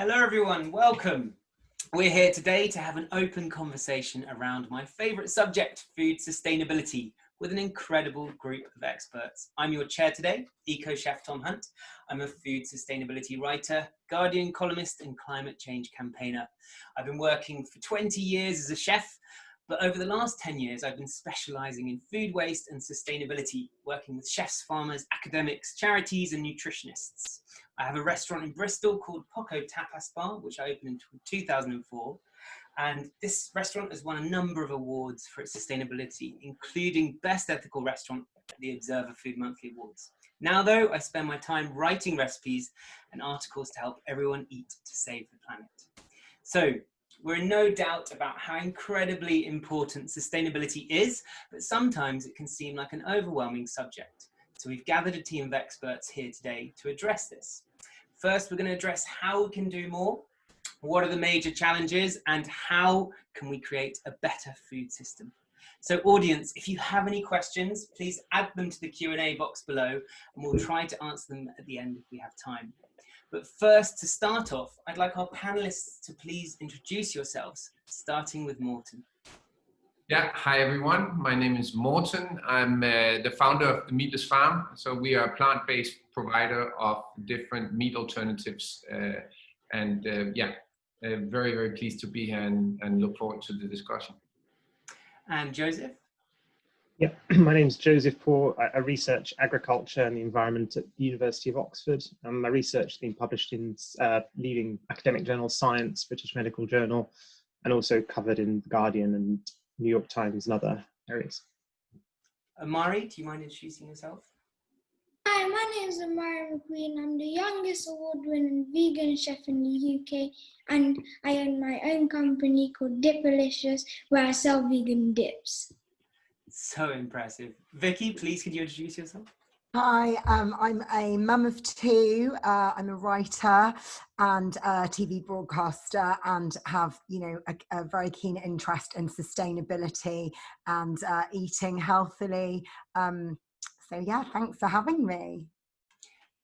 Hello everyone, welcome. We're here today to have an open conversation around my favourite subject, food sustainability, with an incredible group of experts. I'm your chair today, Eco Chef Tom Hunt. I'm a food sustainability writer, Guardian columnist and climate change campaigner. I've been working for 20 years as a chef, but over the last 10 years, I've been specialising in food waste and sustainability, working with chefs, farmers, academics, charities and nutritionists. I have a restaurant in Bristol called Poco Tapas Bar, which I opened in 2004. And this restaurant has won a number of awards for its sustainability, including Best Ethical Restaurant at the Observer Food Monthly Awards. Now, though, I spend my time writing recipes and articles to help everyone eat to save the planet. So, we're in no doubt about how incredibly important sustainability is, but sometimes it can seem like an overwhelming subject. So we've gathered a team of experts here today to address this. First, we're going to address how we can do more, what are the major challenges, and how can we create a better food system. So audience, if you have any questions, please add them to the Q&A box below, and we'll try to answer them at the end if we have time. But first, to start off, I'd like our panelists to please introduce yourselves, starting with Morten. Yeah, hi everyone. My name is Morten. I'm the founder of the Meatless Farm. So we are a plant-based provider of different meat alternatives. Very, very pleased to be here and look forward to the discussion. And Joseph? Yeah, my name is Joseph Poor. I research agriculture and the environment at the University of Oxford. My research has been published in leading academic journals, Science, British Medical Journal, and also covered in The Guardian and New York Times and other areas. Amari, do you mind introducing yourself? Hi, my name is Amari McQueen. I'm the youngest award-winning vegan chef in the UK, and I own my own company called Dipalicious, where I sell vegan dips. So impressive. Vicky, please could you introduce yourself? Hi, I'm a mum of two. I'm a writer and a TV broadcaster, and have, a very keen interest in sustainability and eating healthily. So yeah, thanks for having me.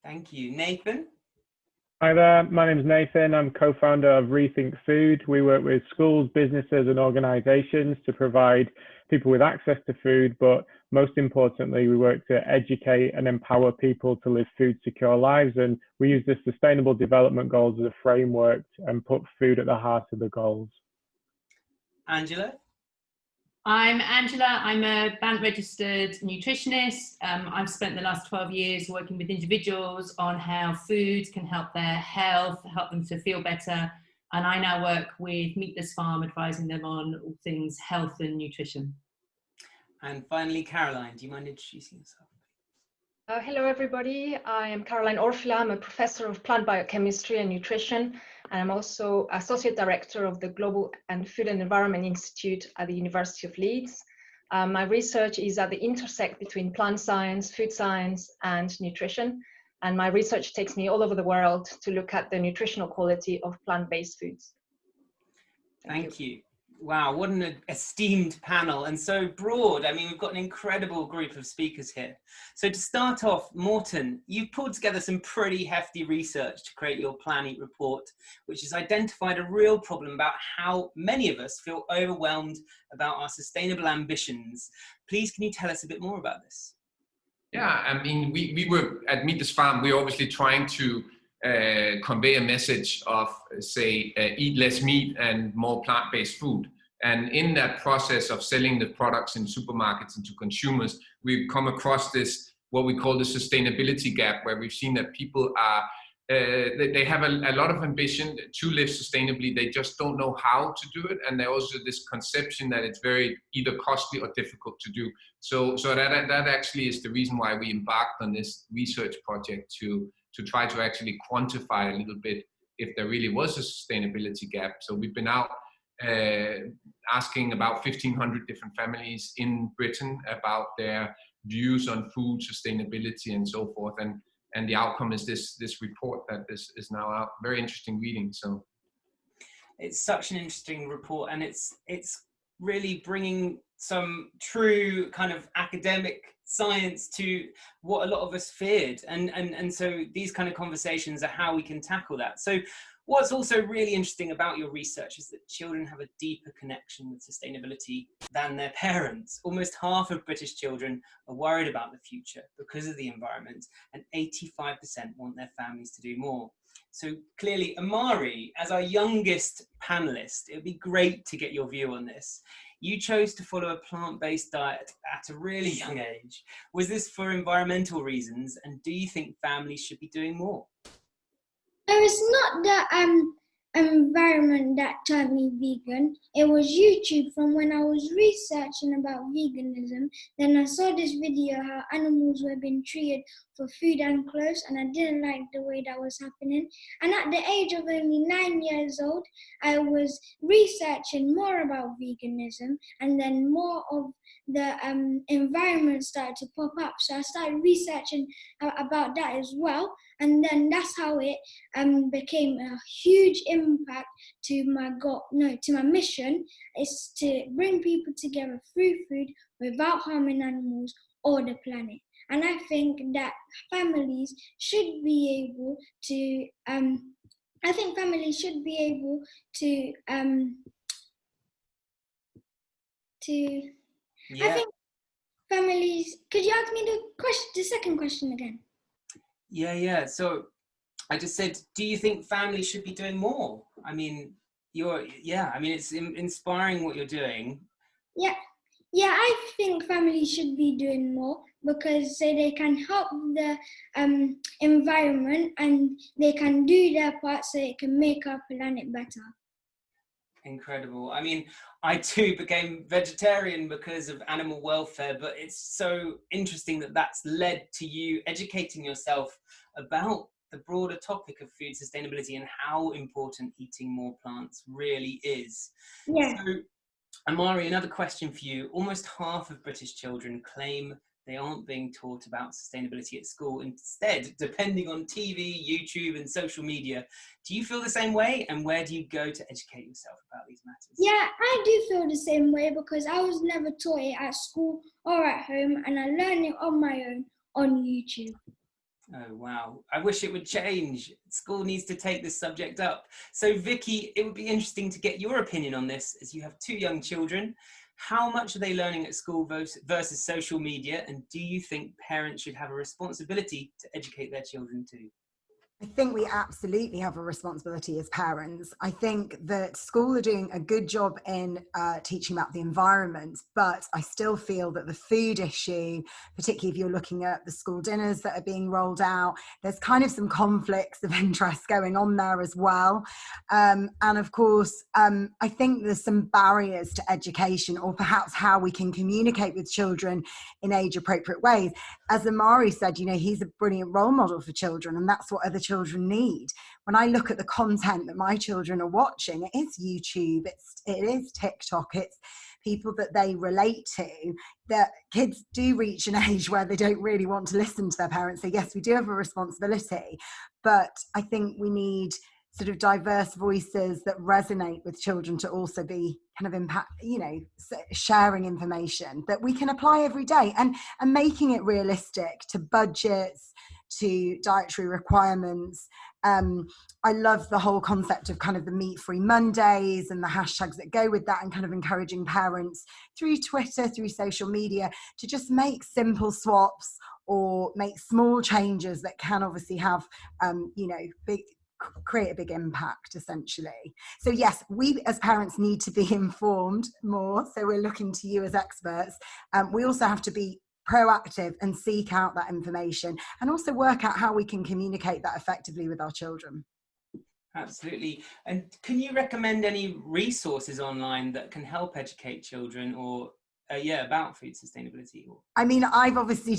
Thank you. Nathan? Hi there, my name is Nathan. I'm co-founder of Rethink Food. We work with schools, businesses and organisations to provide people with access to food, but most importantly, we work to educate and empower people to live food secure lives. And we use the Sustainable Development Goals as a framework and put food at the heart of the goals. Angela? I'm Angela. I'm a band-registered nutritionist. I've spent the last 12 years working with individuals on how food can help their health, help them to feel better. And I now work with Meatless Farm, advising them on all things health and nutrition. And finally, Caroline, do you mind introducing yourself? Hello, everybody. I am Caroline Orfila. I'm a professor of plant biochemistry and nutrition, and I'm also associate director of the Global and Food and Environment Institute at the University of Leeds. My research is at the intersect between plant science, food science, and nutrition. And my research takes me all over the world to look at the nutritional quality of plant-based foods. Thank you. Wow, what an esteemed panel, and so broad. I mean, we've got an incredible group of speakers here. So to start off, Morten, you've pulled together some pretty hefty research to create your Plan Eat report, which has identified a real problem about how many of us feel overwhelmed about our sustainable ambitions. Please, can you tell us a bit more about this? Yeah, I mean, we were at Meatless Farm, we're obviously trying to convey a message of, say, eat less meat and more plant-based food. And in that process of selling the products in supermarkets and to consumers, we've come across this, what we call the sustainability gap, where we've seen that people are, they have a lot of ambition to live sustainably. They just don't know how to do it. And there's also this conception that it's very either costly or difficult to do. So that actually is the reason why we embarked on this research project to try to actually quantify a little bit if there really was a sustainability gap. So we've been out asking about 1,500 different families in Britain about their views on food sustainability and so forth. And the outcome is this report that is now out. Very interesting reading. So it's such an interesting report, and it's really bringing some true kind of academic science to what a lot of us feared. And so these kind of conversations are how we can tackle that. So What's also really interesting about your research is that children have a deeper connection with sustainability than their parents. Almost half of British children are worried about the future because of the environment, and 85% want their families to do more. So clearly, Amari, as our youngest panelist, it would be great to get your view on this. You chose to follow a plant-based diet at a really young age. Was this for environmental reasons, and do you think families should be doing more? No, it's not the environment that turned me vegan. It was YouTube. From when I was researching about veganism, then I saw this video how animals were being treated for food and clothes, and I didn't like the way that was happening. And at the age of only 9 years old, I was researching more about veganism, and then more of the environment started to pop up. So I started researching about that as well, and then that's how it became a huge impact to my goal. No, to my mission is to bring people together through food without harming animals or the planet. And I think that families should be able to. I think families should be able to. Yeah. I think families. Could you ask me the second question again? Yeah. So I just said, do you think families should be doing more? I mean, it's inspiring what you're doing. Yeah, I think families should be doing more because they can help the environment and they can do their part so it can make our planet better. Incredible. I mean, I too became vegetarian because of animal welfare, but it's so interesting that that's led to you educating yourself about the broader topic of food sustainability and how important eating more plants really is. Yeah. So, Amari, another question for you. Almost half of British children claim they aren't being taught about sustainability at school. Instead, depending on TV, YouTube, and social media. Do you feel the same way? And where do you go to educate yourself about these matters? Yeah, I do feel the same way because I was never taught it at school or at home, and I learned it on my own on YouTube. Oh, wow. I wish it would change. School needs to take this subject up. So, Vicky, it would be interesting to get your opinion on this as you have 2 young children. How much are they learning at school versus social media? And do you think parents should have a responsibility to educate their children too? I think we absolutely have a responsibility as parents. I think that school are doing a good job in teaching about the environment, but I still feel that the food issue, particularly if you're looking at the school dinners that are being rolled out, there's kind of some conflicts of interest going on there as well. And of course, I think there's some barriers to education, or perhaps how we can communicate with children in age-appropriate ways. As Amari said, you know, he's a brilliant role model for children, and that's what other children need. When I look at the content that my children are watching, it is YouTube, it is TikTok, it's people that they relate to. That kids do reach an age where they don't really want to listen to their parents. So yes, we do have a responsibility, but I think we need sort of diverse voices that resonate with children to also be kind of impact, you know, sharing information that we can apply every day, and making it realistic to budgets, to dietary requirements. I love the whole concept of kind of the meat-free Mondays and the hashtags that go with that, and kind of encouraging parents through Twitter, through social media, to just make simple swaps or make small changes that can obviously have, you know, create a big impact essentially. So yes, we as parents need to be informed more. So we're looking to you as experts. We also have to be proactive and seek out that information, and also work out how we can communicate that effectively with our children. Absolutely. And can you recommend any resources online that can help educate children, or about food sustainability? I mean, I've obviously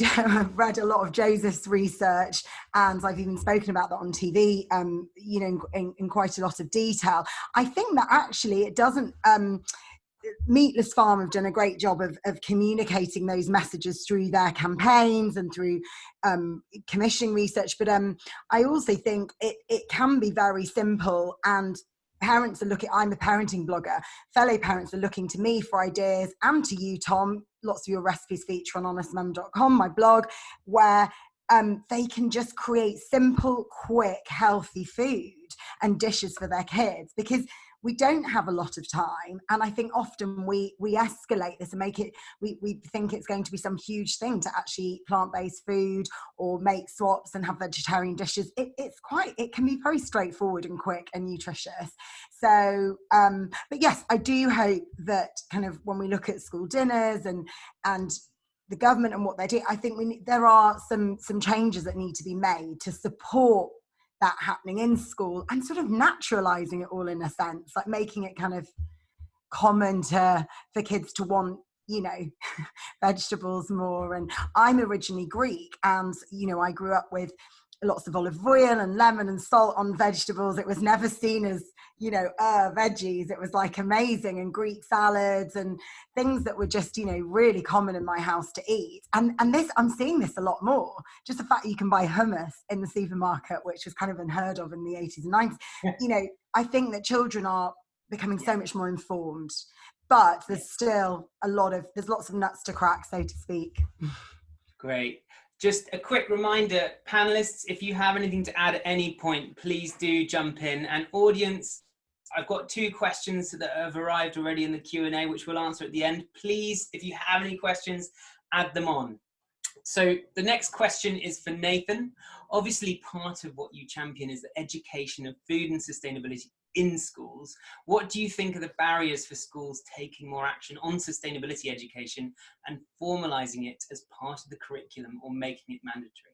read a lot of Joseph's research, and I've even spoken about that on TV, you know, in quite a lot of detail. I think that actually it doesn't, Meatless Farm have done a great job of communicating those messages through their campaigns and through commissioning research. But I also think it can be very simple, and parents are looking, I'm a parenting blogger, fellow parents are looking to me for ideas, and to you, Tom. Lots of your recipes feature on honestmum.com, my blog, where they can just create simple, quick, healthy food and dishes for their kids, because we don't have a lot of time. And I think often we escalate this and make it, we think it's going to be some huge thing to actually eat plant-based food or make swaps and have vegetarian dishes. It can be very straightforward and quick and nutritious. So, but yes, I do hope that kind of when we look at school dinners and the government and what they're doing, I think there are some changes that need to be made to support that happening in school and sort of naturalizing it all in a sense, like making it kind of common for kids to want, you know, vegetables more. And I'm originally Greek, and, you know, I grew up with lots of olive oil and lemon and salt on vegetables. It was never seen as, you know, veggies. It was like amazing, and Greek salads and things that were just, you know, really common in my house to eat. And this, I'm seeing this a lot more. Just the fact that you can buy hummus in the supermarket, which was kind of unheard of in the 80s and 90s. You know, I think that children are becoming so much more informed, but there's still there's lots of nuts to crack, so to speak. Great. Just a quick reminder, panelists, if you have anything to add at any point, please do jump in. And audience, I've got 2 questions that have arrived already in the Q&A, which we'll answer at the end. Please, if you have any questions, add them on. So the next question is for Nathan. Obviously, part of what you champion is the education of food and sustainability in schools. What do you think are the barriers for schools taking more action on sustainability education and formalizing it as part of the curriculum or making it mandatory?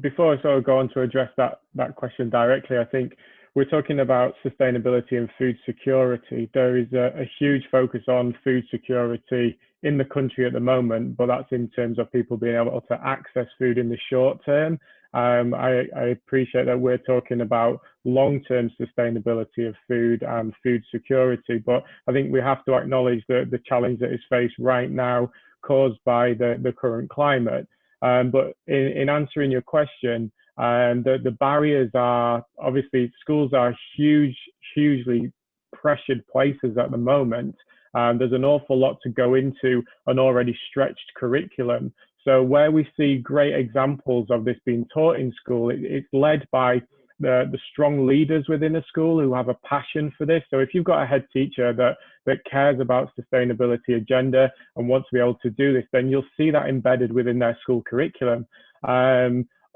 Before I sort of go on to address that question directly, I think we're talking about sustainability and food security. There is a huge focus on food security in the country at the moment, but that's in terms of people being able to access food in the short term. I appreciate that we're talking about long-term sustainability of food and food security, but I think we have to acknowledge the challenge that is faced right now caused by the current climate. But in answering your question, the barriers are, obviously, schools are hugely pressured places at the moment. There's an awful lot to go into an already stretched curriculum. So where we see great examples of this being taught in school, it's led by the strong leaders within a school who have a passion for this. So if you've got a head teacher that cares about sustainability agenda and wants to be able to do this, then you'll see that embedded within their school curriculum.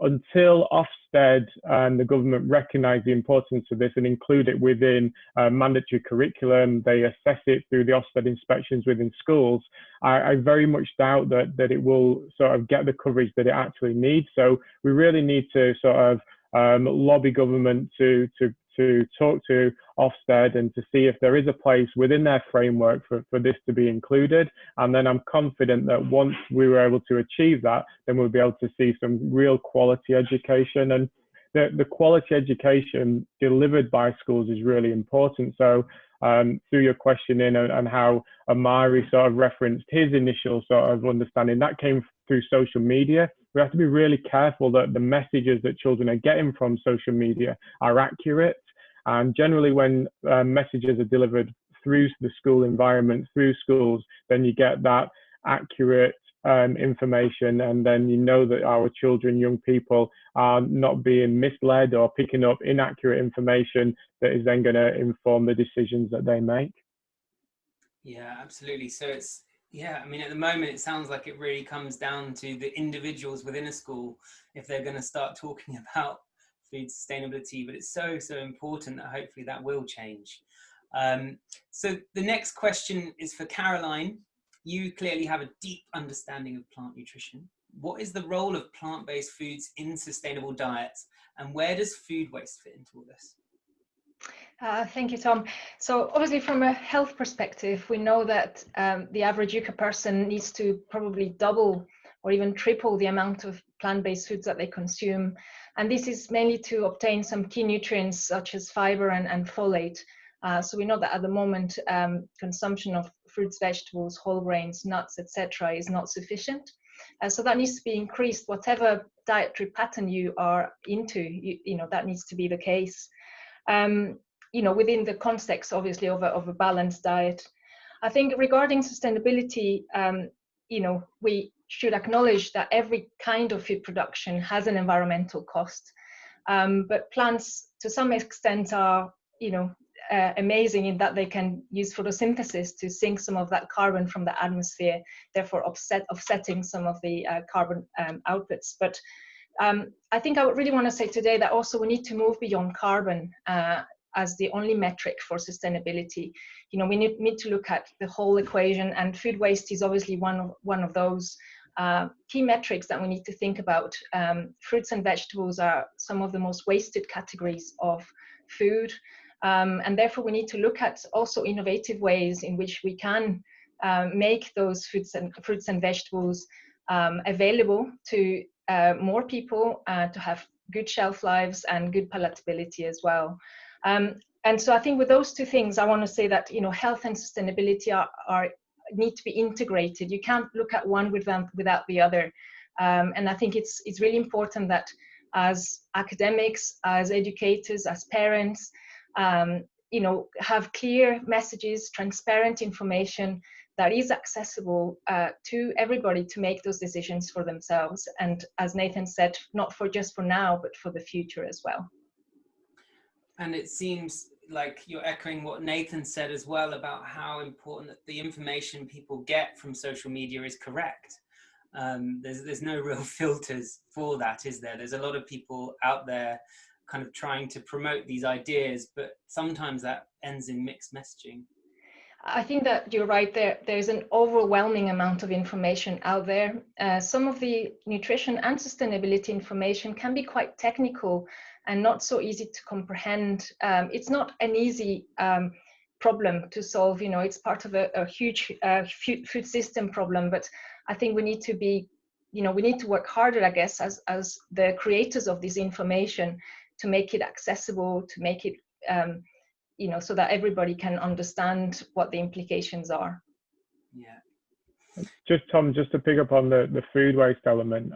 Until Ofsted and the government recognise the importance of this and include it within mandatory curriculum, they assess it through the Ofsted inspections within schools, I very much doubt that it will sort of get the coverage that it actually needs. So we really need to sort of lobby government to talk to Ofsted and to see if there is a place within their framework for this to be included. And then I'm confident that once we were able to achieve that, then we'll be able to see some real quality education. And the quality education delivered by schools is really important. So through your question and how Amari sort of referenced his initial sort of understanding, that came through social media. We have to be really careful that the messages that children are getting from social media are accurate. And generally when messages are delivered through the school environment, through schools, then you get that accurate information, and then you know that our children, young people, are not being misled or picking up inaccurate information that is then going to inform the decisions that they make. Yeah, absolutely. So it's, I mean, at the moment, it sounds like it really comes down to the individuals within a school if they're going to start talking about food sustainability, but it's so important that hopefully that will change. So the next question is for Caroline. You clearly have a deep understanding of plant nutrition. What is the role of plant-based foods in sustainable diets, and where does food waste fit into all this? Thank you, Tom. So obviously from a health perspective, we know that the average UK person needs to probably double or even triple the amount of plant-based foods that they consume. And this is mainly to obtain some key nutrients such as fiber and folate. So we know that at the moment, consumption of fruits, vegetables, whole grains, nuts, etc. is not sufficient. So that needs to be increased. Whatever dietary pattern you are into, you know, that needs to be the case. You know, within the context, obviously, of a balanced diet. I think regarding sustainability, we should acknowledge that every kind of food production has an environmental cost. But plants, to some extent, are amazing in that they can use photosynthesis to sink some of that carbon from the atmosphere, therefore offsetting some of the carbon outputs. But I think I would really want to say today that also we need to move beyond carbon as the only metric for sustainability. We need to look at the whole equation, and food waste is obviously one of those key metrics that we need to think about. Fruits and vegetables are some of the most wasted categories of food, and therefore we need to look at also innovative ways in which we can make those fruits and vegetables available to more people, to have good shelf lives and good palatability as well. And so I think with those two things, I want to say that health and sustainability need to be integrated. You can't look at one without the other. And I think it's really important that as academics, as educators, as parents, have clear messages, transparent information that is accessible to everybody to make those decisions for themselves. And as Nathan said, not just for now, but for the future as well. And it seems like you're echoing what Nathan said as well about how important that the information people get from social media is correct. There's no real filters for that, is there? There's a lot of people out there kind of trying to promote these ideas, but sometimes that ends in mixed messaging. I think that you're right there. There's an overwhelming amount of information out there. Some of the nutrition and sustainability information can be quite technical and not so easy to comprehend. It's not an easy problem to solve. It's part of a huge food system problem, but I think we need to be, we need to work harder, I guess, as the creators of this information, to make it accessible, to make it so that everybody can understand what the implications are. Yeah. Just Tom, just to pick up on the food waste element,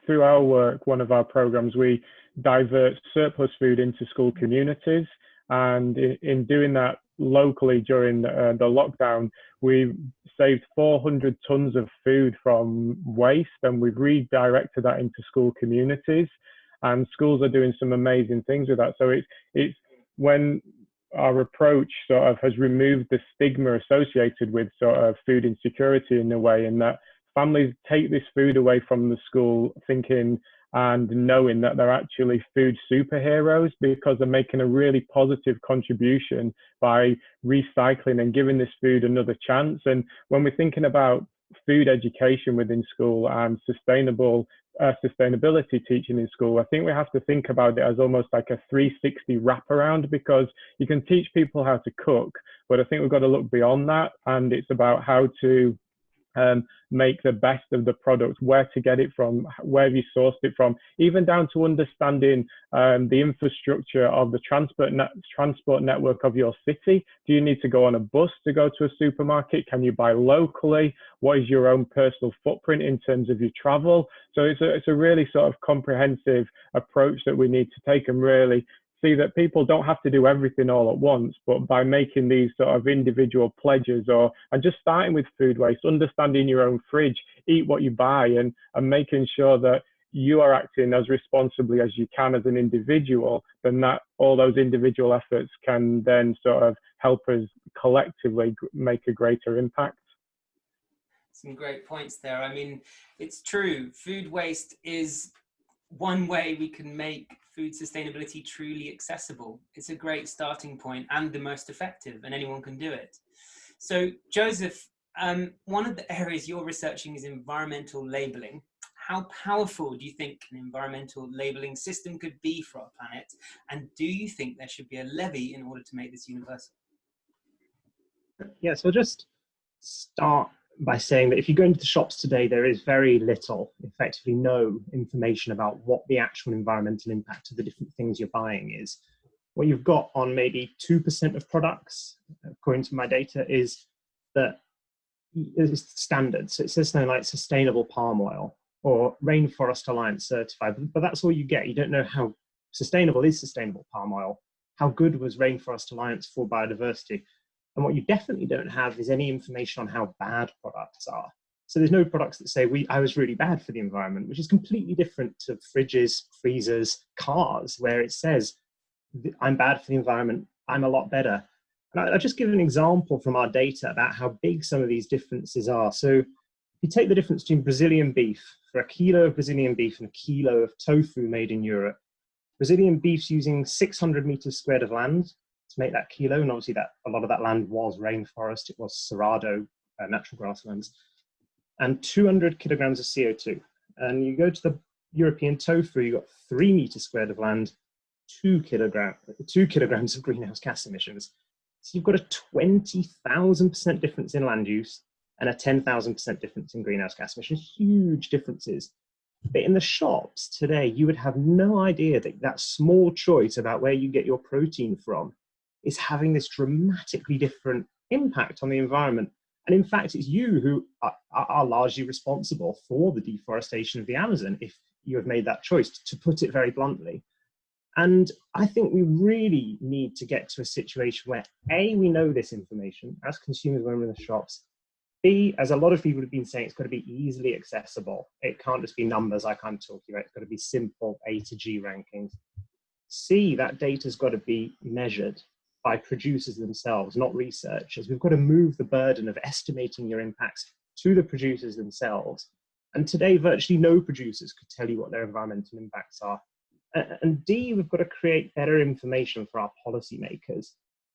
through our work, one of our programs, we divert surplus food into school communities, and in doing that locally during the lockdown, we saved 400 tons of food from waste, and we've redirected that into school communities, and schools are doing some amazing things with that. So it's when our approach sort of has removed the stigma associated with sort of food insecurity in a way, in that families take this food away from the school thinking and knowing that they're actually food superheroes, because they're making a really positive contribution by recycling and giving this food another chance. And when we're thinking about food education within school and sustainability teaching in school, I think we have to think about it as almost like a 360 wraparound, because you can teach people how to cook, but I think we've got to look beyond that, and it's about how to make the best of the product, where to get it from, where have you sourced it from, even down to understanding the infrastructure of the transport network of your city. Do you need to go on a bus to go to a supermarket? Can you buy locally? What is your own personal footprint in terms of your travel? So it's a really sort of comprehensive approach that we need to take, and really see that people don't have to do everything all at once, but by making these sort of individual pledges, and just starting with food waste, understanding your own fridge, eat what you buy, and making sure that you are acting as responsibly as you can as an individual, then that all those individual efforts can then sort of help us collectively make a greater impact. Some great points there. I mean, it's true. Food waste is one way we can make food sustainability truly accessible. It's a great starting point and the most effective, and anyone can do it. So Joseph, one of the areas you're researching is environmental labeling. How powerful do you think an environmental labeling system could be for our planet? And do you think there should be a levy in order to make this universal? Yeah, so I'll just start by saying that if you go into the shops today, there is very little, effectively no information about what the actual environmental impact of the different things you're buying is. What you've got on maybe 2% of products, according to my data, is that it's standard. So it says something like sustainable palm oil or Rainforest Alliance certified, but that's all you get. You don't know how sustainable is sustainable palm oil. How good was Rainforest Alliance for biodiversity? And what you definitely don't have is any information on how bad products are. So there's no products that say I was really bad for the environment, which is completely different to fridges, freezers, cars, where it says I'm bad for the environment, I'm a lot better. And I'll just give an example from our data about how big some of these differences are. So if you take the difference between Brazilian beef, for a kilo of Brazilian beef and a kilo of tofu made in Europe, Brazilian beef's using 600 meters squared of land to make that kilo. And obviously a lot of that land was rainforest, it was cerrado, natural grasslands, and 200 kilograms of CO2. And you go to the European tofu, you've got 3 meters squared of land, 2 kilograms of greenhouse gas emissions. So you've got a 20,000% difference in land use and a 10,000% difference in greenhouse gas emissions, huge differences. But in the shops today, you would have no idea that that small choice about where you get your protein from is having this dramatically different impact on the environment. And in fact, it's you who are largely responsible for the deforestation of the Amazon if you have made that choice, to put it very bluntly. And I think we really need to get to a situation where A, we know this information as consumers when we're in the shops. B, as a lot of people have been saying, it's got to be easily accessible. It can't just be numbers like I'm talking about. It's got to be simple A to G rankings. C, that data's got to be measured by producers themselves, not researchers. We've got to move the burden of estimating your impacts to the producers themselves. And today, virtually no producers could tell you what their environmental impacts are. And D, we've got to create better information for our policymakers.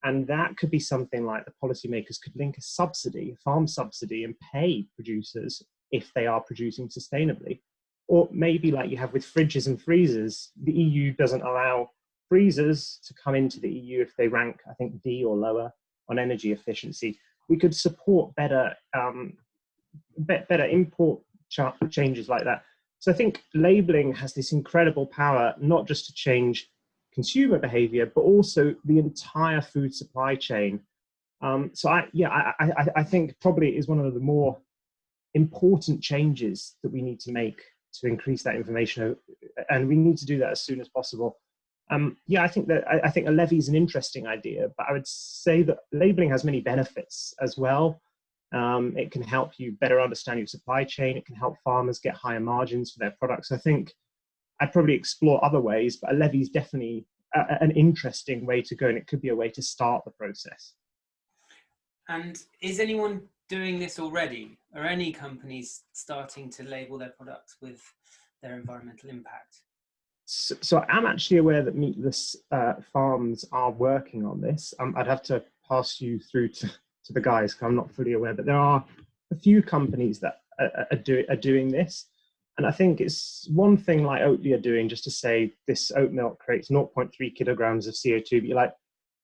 And that could be something like the policymakers could link a subsidy, a farm subsidy, and pay producers if they are producing sustainably. Or maybe like you have with fridges and freezers, the EU doesn't allow freezers to come into the EU if they rank, I think, D or lower on energy efficiency. We could support better import changes like that. So I think labeling has this incredible power, not just to change consumer behavior, but also the entire food supply chain. So I think probably it is one of the more important changes that we need to make to increase that information, and we need to do that as soon as possible. I think a levy is an interesting idea, but I would say that labeling has many benefits as well. It can help you better understand your supply chain. It can help farmers get higher margins for their products. I think I'd probably explore other ways, but a levy is definitely an interesting way to go, and it could be a way to start the process. And is anyone doing this already? Are any companies starting to label their products with their environmental impact? So I'm actually aware that Meatless Farms are working on this. I'd have to pass you through to the guys, because I'm not fully aware, but there are a few companies that are doing this. And I think it's one thing like Oatly are doing, just to say this oat milk creates 0.3 kilograms of CO2, but you're like,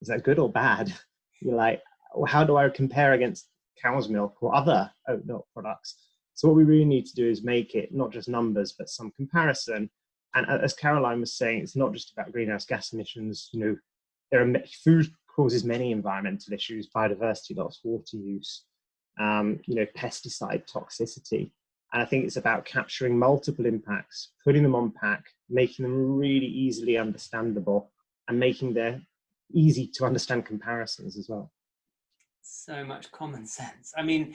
is that good or bad? You're like, well, how do I compare against cow's milk or other oat milk products? So what we really need to do is make it not just numbers, but some comparison. And as Caroline was saying, it's not just about greenhouse gas emissions. You know, food causes many environmental issues: biodiversity loss, water use, pesticide toxicity. And I think it's about capturing multiple impacts, putting them on pack, making them really easily understandable, and making their easy to understand comparisons as well. So much common sense. I mean,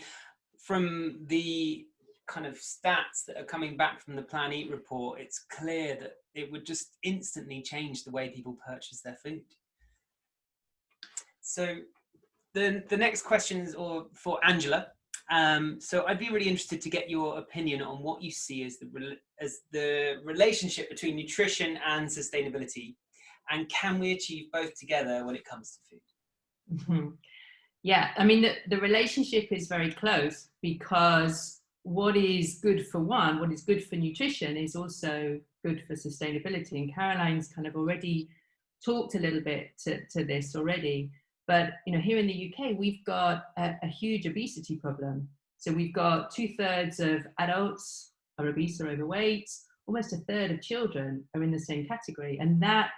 from the kind of stats that are coming back from the Plan Eat report, it's clear that it would just instantly change the way people purchase their food. So the next question is for Angela. So I'd be really interested to get your opinion on what you see as the relationship between nutrition and sustainability, and can we achieve both together when it comes to food? Mm-hmm. Yeah, I mean, the relationship is very close, because what is good for one, what is good for nutrition, is also good for sustainability. And Caroline's kind of already talked a little bit to this already. But here in the UK, we've got a huge obesity problem. So we've got 2/3 of adults are obese or overweight. Almost 1/3 of children are in the same category, and that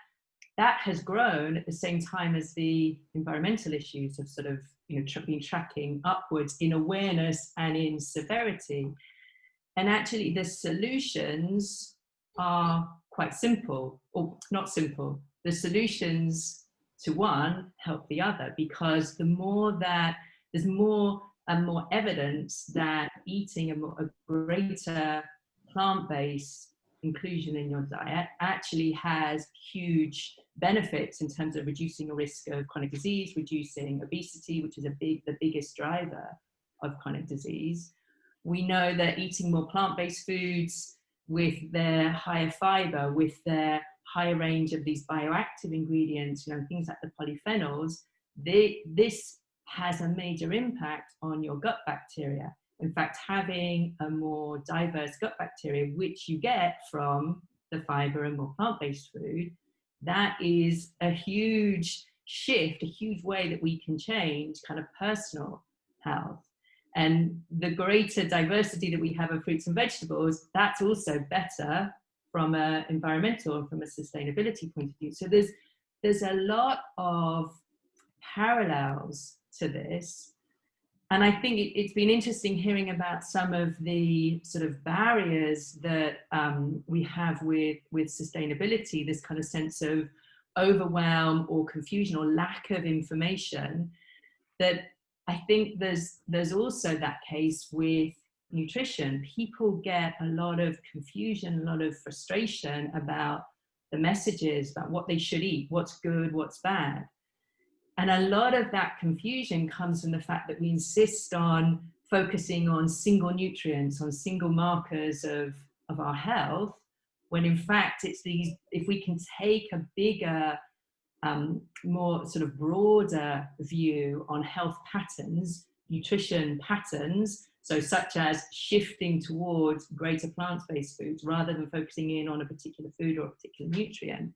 has grown at the same time as the environmental issues have sort of been tracking upwards in awareness and in severity. And actually, the solutions are quite simple, or not simple. The solutions to one help the other, because the more that there's more and more evidence that eating a greater plant-based inclusion in your diet actually has huge benefits in terms of reducing the risk of chronic disease, reducing obesity, which is the biggest driver of chronic disease. We know that eating more plant-based foods with their higher fiber, with their higher range of these bioactive ingredients, things like the polyphenols, this has a major impact on your gut bacteria. In fact, having a more diverse gut bacteria, which you get from the fiber and more plant-based food, that is a huge shift, a huge way that we can change kind of personal health. And the greater diversity that we have of fruits and vegetables, that's also better from an environmental and from a sustainability point of view. So there's a lot of parallels to this. And I think it's been interesting hearing about some of the sort of barriers that we have with sustainability, this kind of sense of overwhelm or confusion or lack of information, that I think there's also that case with nutrition. People get a lot of confusion, a lot of frustration about the messages, about what they should eat, what's good, what's bad. And a lot of that confusion comes from the fact that we insist on focusing on single nutrients, on single markers of our health, when in fact it's these, if we can take a bigger, more sort of broader view on health patterns, nutrition patterns, so such as shifting towards greater plant-based foods rather than focusing in on a particular food or a particular nutrient,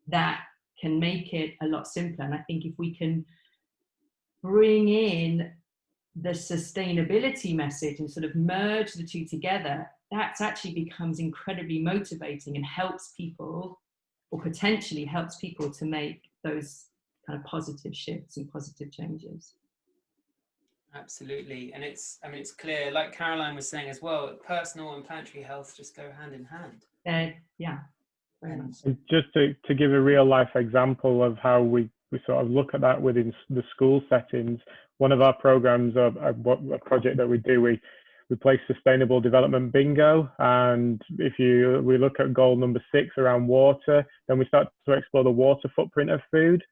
that can make it a lot simpler. And I think if we can bring in the sustainability message and sort of merge the two together, that actually becomes incredibly motivating and helps people, or potentially helps people, to make those kind of positive shifts and positive changes. Absolutely. And it's clear, like Caroline was saying as well, personal and planetary health just go hand in hand. Yeah. Very much. And just to give a real life example of how we sort of look at that within the school settings, one of our programs, a project that we do, we play sustainable development bingo. And if we look at goal number 6 around water, then we start to explore the water footprint of food.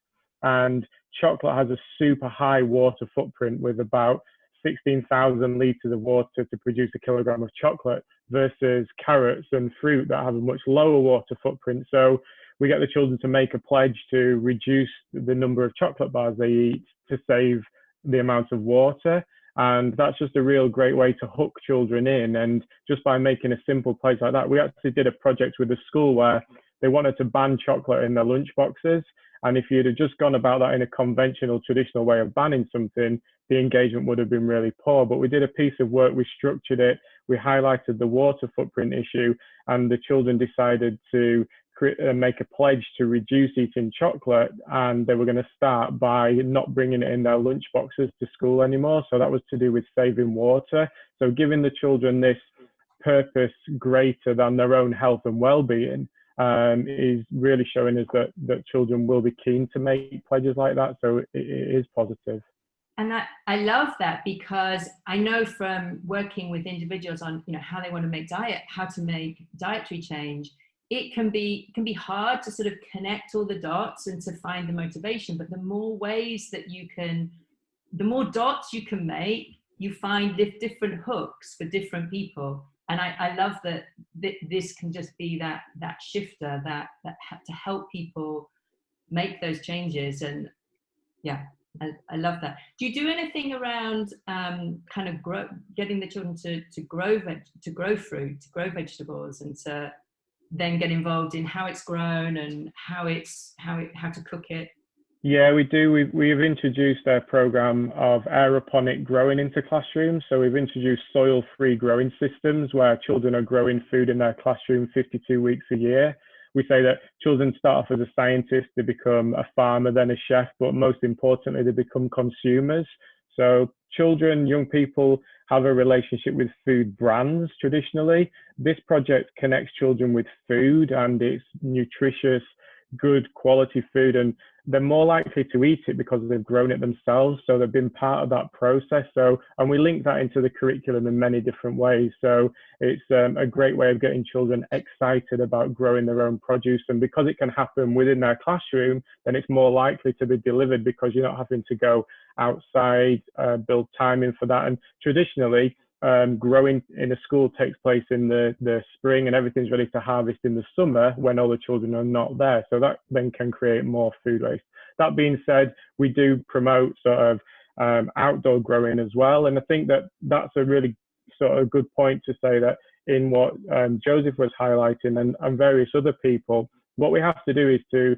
And chocolate has a super high water footprint with about 16,000 litres of water to produce a kilogram of chocolate, versus carrots and fruit that have a much lower water footprint. So we get the children to make a pledge to reduce the number of chocolate bars they eat to save the amount of water. And that's just a real great way to hook children in. And just by making a simple pledge like that, we actually did a project with the school where they wanted to ban chocolate in their lunch boxes. And if you'd have just gone about that in a conventional, traditional way of banning something, the engagement would have been really poor. But we did a piece of work, we structured it, we highlighted the water footprint issue, and the children decided to make a pledge to reduce eating chocolate, and they were going to start by not bringing it in their lunch boxes to school anymore. So that was to do with saving water. So giving the children this purpose greater than their own health and well-being is really showing us that children will be keen to make pledges like that. So it is positive. And I love that, because I know from working with individuals on how they want to make how to make dietary change, it can be hard to sort of connect all the dots and to find the motivation. But the more ways that the more dots you can make, you find different hooks for different people. And I love that this can just be that shifter that to help people make those changes. And yeah, I love that. Do you do anything around kind of getting the children to grow fruit, to grow vegetables, and to then get involved in how it's grown and how to cook it? Yeah, we do. We've introduced a program of aeroponic growing into classrooms. So we've introduced soil-free growing systems where children are growing food in their classroom 52 weeks a year. We say that children start off as a scientist, they become a farmer, then a chef, but most importantly, they become consumers. So children, young people have a relationship with food brands traditionally. This project connects children with food and its nutritious, good quality food, and they're more likely to eat it because they've grown it themselves. So they've been part of that process. So, and we link that into the curriculum in many different ways. So it's a great way of getting children excited about growing their own produce. And because it can happen within their classroom, then it's more likely to be delivered because you're not having to go outside, build time in for that. And traditionally, growing in a school takes place in the spring, and everything's ready to harvest in the summer when all the children are not there. So that then can create more food waste. That being said, we do promote sort of outdoor growing as well. And I think that that's a really sort of good point to say that in what Joseph was highlighting and various other people, what we have to do is to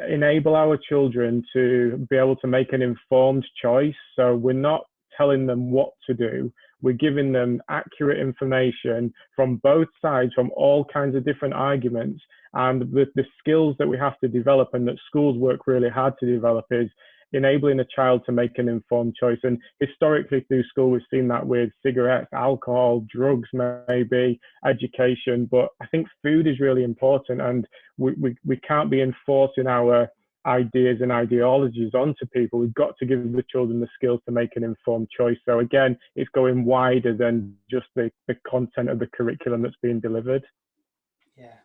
enable our children to be able to make an informed choice. So we're not telling them what to do. We're giving them accurate information from both sides, from all kinds of different arguments. And the skills that we have to develop and that schools work really hard to develop is enabling a child to make an informed choice. And historically through school, we've seen that with cigarettes, alcohol, drugs, maybe education. But I think food is really important, and we can't be enforcing our ideas and ideologies onto people. We've got to give the children the skills to make an informed choice. So again, it's going wider than just the content of the curriculum that's being delivered. Yeah.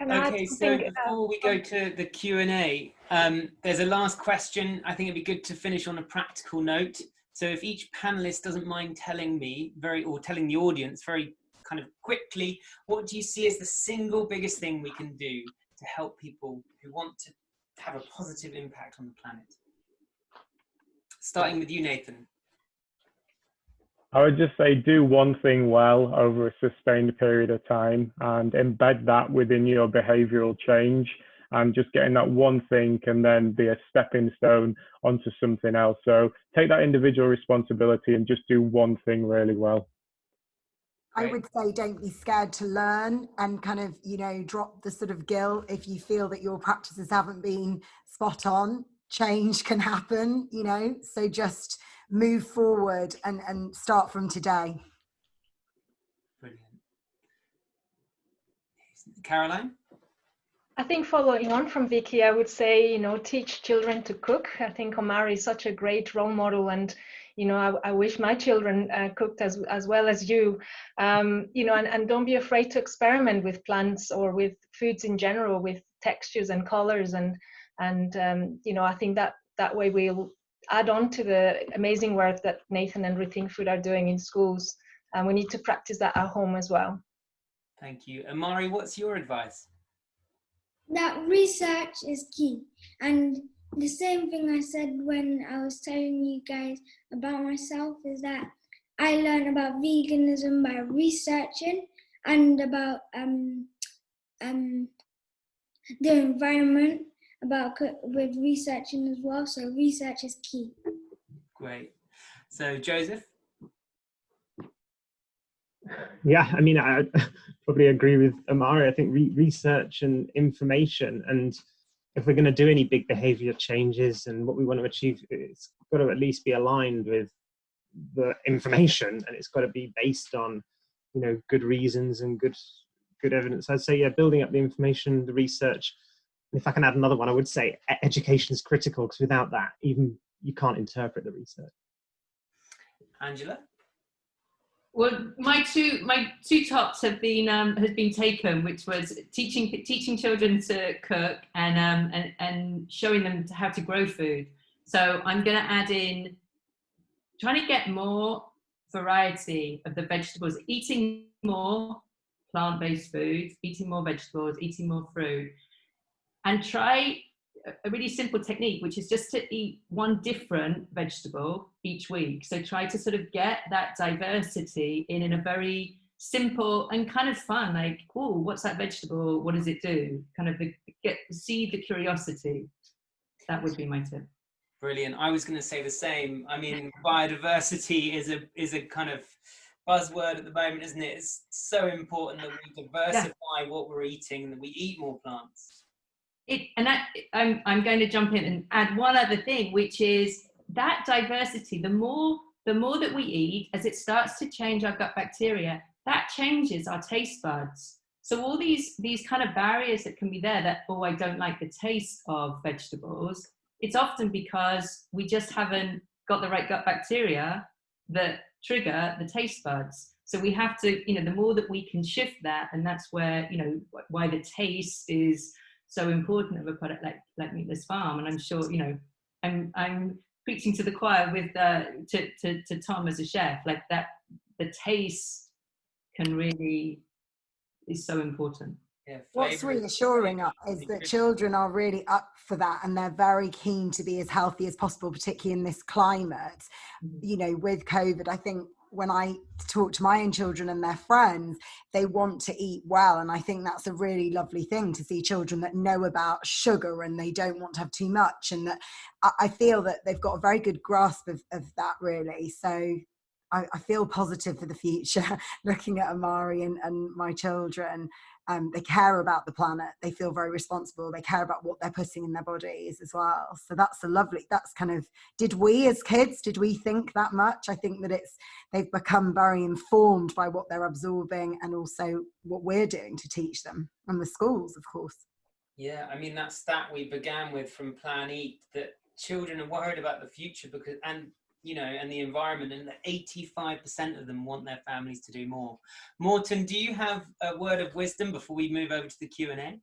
And Okay, so before we go to the Q&A, there's a last question. I think it'd be good to finish on a practical note. So if each panelist doesn't mind telling me telling the audience very kind of quickly, what do you see as the single biggest thing we can do to help people who want to have a positive impact on the planet? Starting with you, Nathan. I would just say do one thing well over a sustained period of time and embed that within your behavioral change, and just getting that one thing can then be a stepping stone onto something else. So take that individual responsibility and just do one thing really well. I would say don't be scared to learn, and kind of, drop the sort of guilt if you feel that your practices haven't been spot on. Change can happen, so just move forward and start from today. Brilliant. Caroline? I think following on from Vicky, I would say, teach children to cook. I think Omar is such a great role model, and I wish my children cooked as well as you, and don't be afraid to experiment with plants or with foods in general, with textures and colors, and I think that way we'll add on to the amazing work that Nathan and Rethink Food are doing in schools, and we need to practice that at home as well. Thank you. Amari, what's your advice? That research is key, and the same thing I said when I was telling you guys about myself is that I learned about veganism by researching, and about the environment with researching as well. So research is key. Great. So Joseph? Yeah, I mean, I probably agree with Amari. I think research and information, and if we're going to do any big behavior changes and what we want to achieve, it's got to at least be aligned with the information, and it's got to be based on, good reasons and good evidence. I'd say, yeah, building up the information, the research. And if I can add another one, I would say education is critical, because without that, even you can't interpret the research. Angela? Well, my two tops have been taken, which was teaching children to cook and showing them how to grow food. So I'm going to add in trying to get more variety of the vegetables, eating more plant-based foods, eating more vegetables, eating more fruit, and try a really simple technique, which is just to eat one different vegetable each week. So try to sort of get that diversity in a very simple and kind of fun, like, oh, what's that vegetable? What does it do? Kind of see the curiosity. That would be my tip. Brilliant. I was going to say the same. I mean, biodiversity is a kind of buzzword at the moment, isn't it? It's so important that we diversify what we're eating and that we eat more plants. I'm going to jump in and add one other thing, which is that diversity. The more that we eat, as it starts to change our gut bacteria, that changes our taste buds. So all these kind of barriers that can be there, that, oh, I don't like the taste of vegetables, it's often because we just haven't got the right gut bacteria that trigger the taste buds. So we have to, the more that we can shift that, and that's where, why the taste is so important of a product like Meatless Farm. And I'm sure, I'm preaching to the choir with to Tom as a chef, like that, the taste can really is so important. Yeah, what's reassuring is that children are really up for that, and they're very keen to be as healthy as possible, particularly in this climate. With COVID, I think when I talk to my own children and their friends, they want to eat well, and I think that's a really lovely thing to see children that know about sugar and they don't want to have too much, and that I feel that they've got a very good grasp of that, really. So I feel positive for the future looking at Amari and my children. They care about the planet. They feel very responsible. They care about what they're putting in their bodies as well. So that's did we as kids, did we think that much? I think that they've become very informed by what they're absorbing and also what we're doing to teach them, and the schools, of course. Yeah, I mean, that stat we began with from Plan Eat, that children are worried about the future and the environment, and that 85% of them want their families to do more. Morten, do you have a word of wisdom before we move over to the Q&A?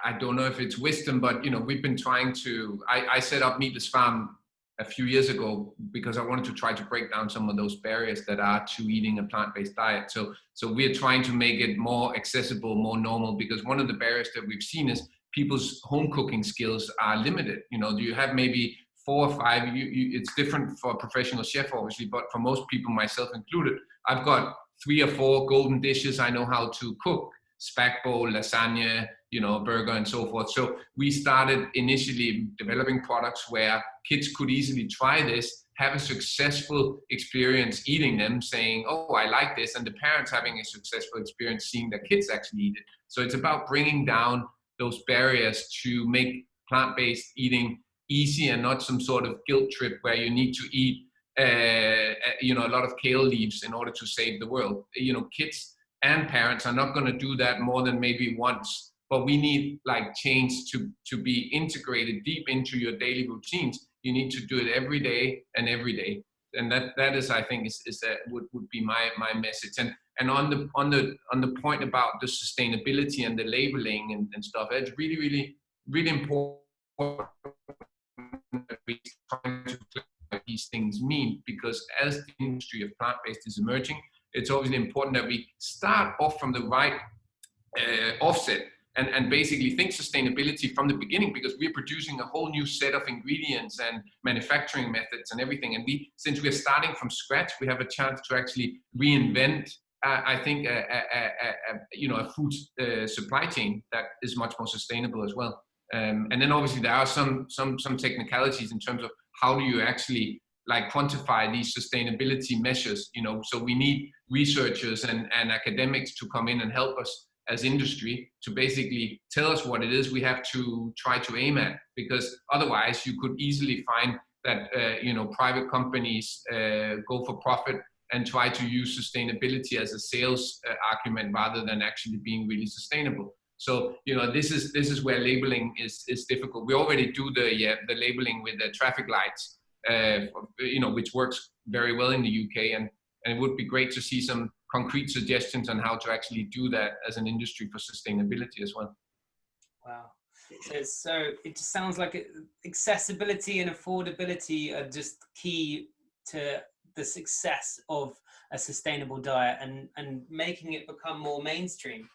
I don't know if it's wisdom, but we've been trying to. I set up Meatless Farm a few years ago because I wanted to try to break down some of those barriers that are to eating a plant-based diet. So we're trying to make it more accessible, more normal, because one of the barriers that we've seen is people's home cooking skills are limited. Do you have maybe 4 or 5, it's different for a professional chef, obviously, but for most people, myself included, I've got 3 or 4 golden dishes I know how to cook: spag bowl, lasagna, burger, and so forth. So we started initially developing products where kids could easily try this, have a successful experience eating them, saying, oh, I like this, and the parents having a successful experience seeing their kids actually eat it. So it's about bringing down those barriers to make plant-based eating easy and not some sort of guilt trip where you need to eat a lot of kale leaves in order to save the world. Kids and parents are not going to do that more than maybe once, but we need change to be integrated deep into your daily routines. You need to do it every day, and that is, I think, is that would be my message. And on the point about the sustainability and the labeling and stuff, it's really, really, really important that we trying to clear what these things mean, because as the industry of plant-based is emerging, it's obviously important that we start off from the right offset and basically think sustainability from the beginning, because we're producing a whole new set of ingredients and manufacturing methods and everything. And since we're starting from scratch, we have a chance to actually reinvent, I think, a food supply chain that is much more sustainable as well. And then obviously there are some technicalities in terms of how do you actually quantify these sustainability measures, so we need researchers and academics to come in and help us as industry to basically tell us what it is we have to try to aim at, because otherwise you could easily find that private companies go for profit and try to use sustainability as a sales argument rather than actually being really sustainable. So this is where labeling is difficult. We already do the labeling with the traffic lights, which works very well in the UK, and it would be great to see some concrete suggestions on how to actually do that as an industry for sustainability as well. Wow. So it just sounds like accessibility and affordability are just key to the success of a sustainable diet and making it become more mainstream.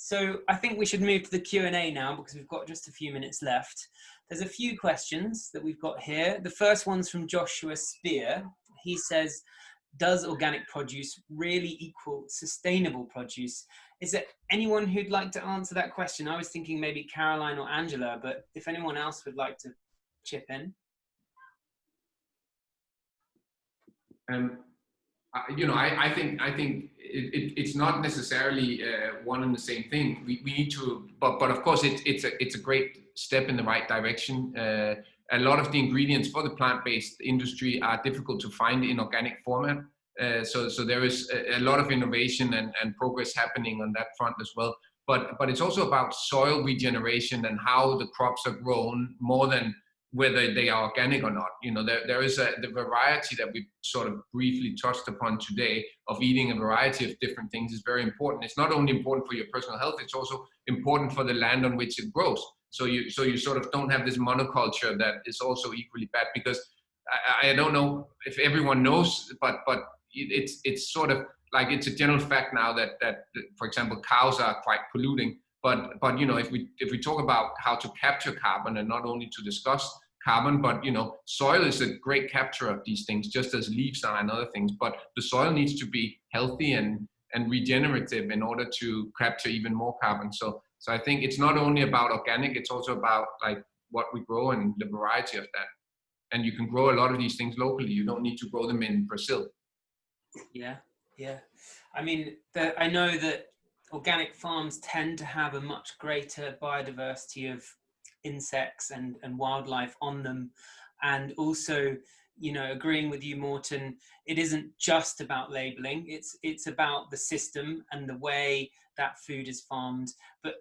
So I think we should move to the Q&A now, because we've got just a few minutes left. There's a few questions that we've got here. The first one's from Joshua Spear. He says, does organic produce really equal sustainable produce? Is there anyone who'd like to answer that question? I was thinking maybe Caroline or Angela, but if anyone else would like to chip in. I think it's not necessarily one and the same thing. We need to, but of course it's a great step in the right direction. A lot of the ingredients for the plant-based industry are difficult to find in organic format. So there is a lot of innovation and progress happening on that front as well. But it's also about soil regeneration and how the crops are grown more than whether they are organic or not. You know, there is the variety that we sort of briefly touched upon today of eating a variety of different things is very important. It's not only important for your personal health, it's also important for the land on which it grows. So you sort of don't have this monoculture that is also equally bad, because I don't know if everyone knows, but it's sort of like, it's a general fact now that for example, cows are quite polluting. But you know, if we talk about how to capture carbon, and not only to discuss carbon, but you know, soil is a great capture of these things, just as leaves are and other things. But the soil needs to be healthy and regenerative in order to capture even more carbon. So I think it's not only about organic, it's also about like what we grow and the variety of that. And you can grow a lot of these things locally. You don't need to grow them in Brazil. Yeah. I mean, I know that organic farms tend to have a much greater biodiversity of insects and wildlife on them. And also, you know, agreeing with you, Morten, it isn't just about labeling. It's about the system and the way that food is farmed. But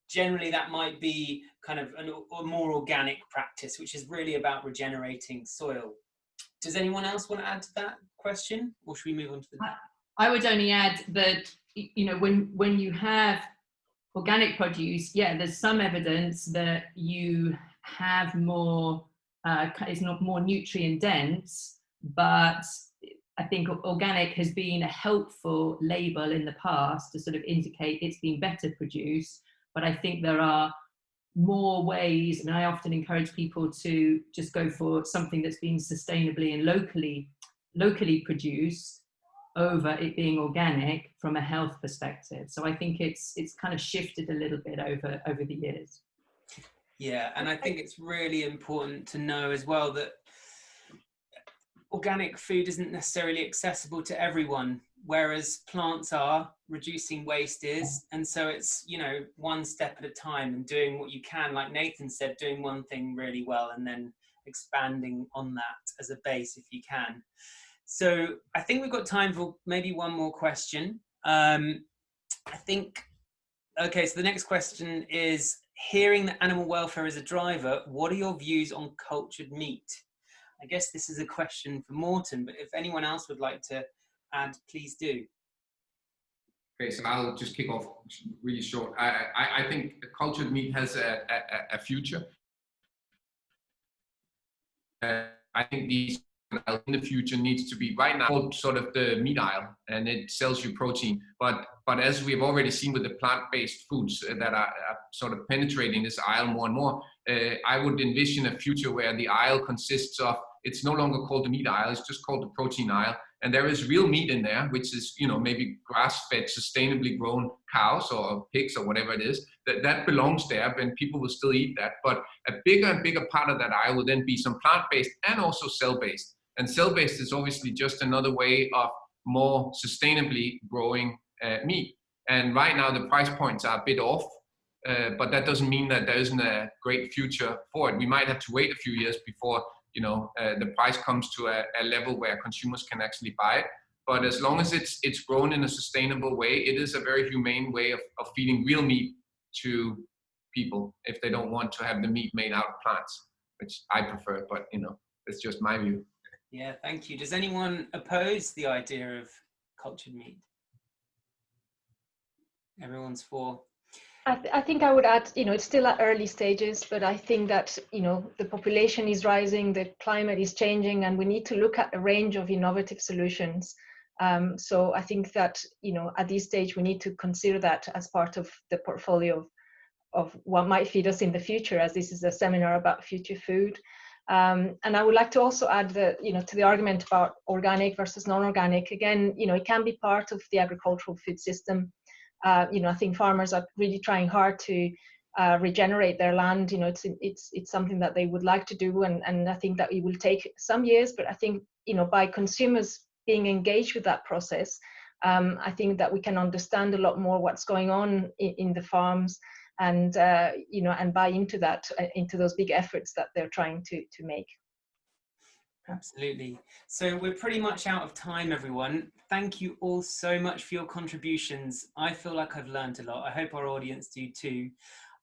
generally that might be kind of a more organic practice, which is really about regenerating soil. Does anyone else want to add to that question, or should we move on to the... I would only add that, you know, when you have organic produce, yeah, there's some evidence that you have more, it's not more nutrient dense, but I think organic has been a helpful label in the past to sort of indicate it's been better produced. But I think there are more ways, and I often encourage people to just go for something that's been sustainably and locally produced over it being organic from a health perspective. So I think it's kind of shifted a little bit over the years. Yeah, and I think it's really important to know as well that organic food isn't necessarily accessible to everyone, whereas plants are, reducing waste is. And so it's, you know, one step at a time and doing what you can, like Nathan said, doing one thing really well and then expanding on that as a base if you can. So I think we've got time for maybe one more question. I think, okay, so the next question is, hearing that animal welfare is a driver, what are your views on cultured meat? I guess this is a question for Morten, but if anyone else would like to add, please do. Okay, so I'll just kick off really short. I think cultured meat has a future. I think these in the future needs to be right now sort of the meat aisle, and it sells you protein. But as we've already seen with the plant-based foods that are sort of penetrating this aisle more and more, I would envision a future where the aisle consists of, it's no longer called the meat aisle, it's just called the protein aisle. And there is real meat in there, which is, you know, maybe grass-fed, sustainably grown cows or pigs or whatever it is, that belongs there, and people will still eat that. But a bigger and bigger part of that aisle will then be some plant-based and also cell-based. And cell-based is obviously just another way of more sustainably growing meat. And right now the price points are a bit off, but that doesn't mean that there isn't a great future for it. We might have to wait a few years before, you know, the price comes to a level where consumers can actually buy it. But as long as it's grown in a sustainable way, it is a very humane way of feeding real meat to people if they don't want to have the meat made out of plants, which I prefer, but you know, it's just my view. Yeah, thank you. Does anyone oppose the idea of cultured meat? Everyone's for. I think I would add, you know, it's still at early stages, but I think that, you know, the population is rising, the climate is changing, and we need to look at a range of innovative solutions. So I think that, you know, at this stage, we need to consider that as part of the portfolio of what might feed us in the future, as this is a seminar about future food. And I would like to also add that, you know, to the argument about organic versus non-organic, again, you know, it can be part of the agricultural food system. You know, I think farmers are really trying hard to regenerate their land. You know, it's something that they would like to do, and I think that it will take some years. But I think, you know, by consumers being engaged with that process, I think that we can understand a lot more what's going on in the farms, and you know, and buy into that, into those big efforts that they're trying to make. Absolutely. So we're pretty much out of time, everyone. Thank you all so much for your contributions. I feel like I've learned a lot. I hope our audience do too.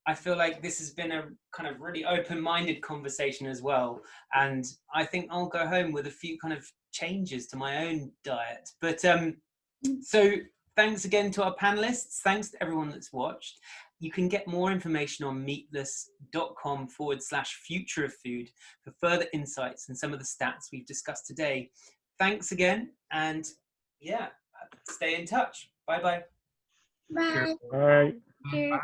I feel like this has been a kind of really open-minded conversation as well. And I think I'll go home with a few kind of changes to my own diet. But so thanks again to our panelists. Thanks to everyone that's watched. You can get more information on meatless.com/future of food for further insights and some of the stats we've discussed today. Thanks again. And yeah, stay in touch. Bye-bye. Bye. All right. Thank you.